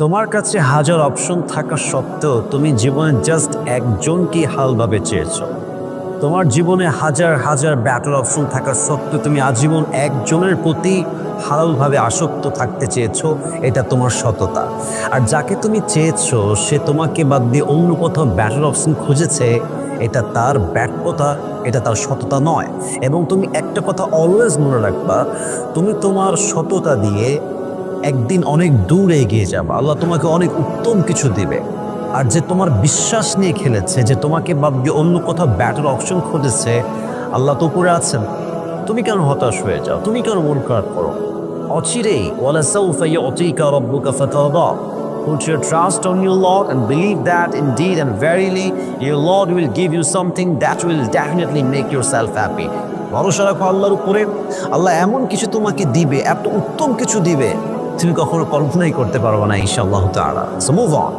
তোমার কাছে হাজার অপশন থাকা সত্ত্বেও তুমি জীবনে জাস্ট একজনকেই হালভাবে চেয়েছো। তোমার জীবনে হাজার হাজার ব্যাটার অপশন থাকা সত্ত্বেও তুমি আজীবন একজনের প্রতি হালালভাবে আসক্ত থাকতে চেয়েছো। এটা তোমার সততা। আর যাকে তুমি চেয়েছো সে তোমাকে বাদ দিয়ে অন্য কোথাও ব্যাটার অপশন খুঁজেছে, এটা তার ব্যর্থতা, এটা তার সততা নয়। এবং তুমি একটা কথা অলওয়েজ মনে রাখবা, তুমি তোমার সততা দিয়ে একদিন অনেক দূর এগিয়ে যাবে, আল্লাহ তোমাকে অনেক উত্তম কিছু দিবে। আর যে তোমার বিশ্বাস নিয়ে খেলেছে, যে তোমাকে বাদ দিয়ে অন্য কোথাও ব্যাটার অপশন খুঁজেছে, আল্লাহ তো উপরে আছেন। তুমি কেন হতাশ হয়ে যাও? তুমি কেন মন খারাপ করো? অচিরেই ওয়ালাসাউফা ইউতিকা রাব্বুকা ফাতারদা। Put your trust on your Lord and believe that indeed and verily your Lord will give you something that will definitely make yourself happy. ভরসা রাখো আল্লাহর উপরে। আল্লাহ এমন কিছু তোমাকে দিবে, এত উত্তম কিছু দিবে, তুমি কখনো কল্পনাই করতে পারবে না ইনশাআল্লাহ তাআলা। So move on.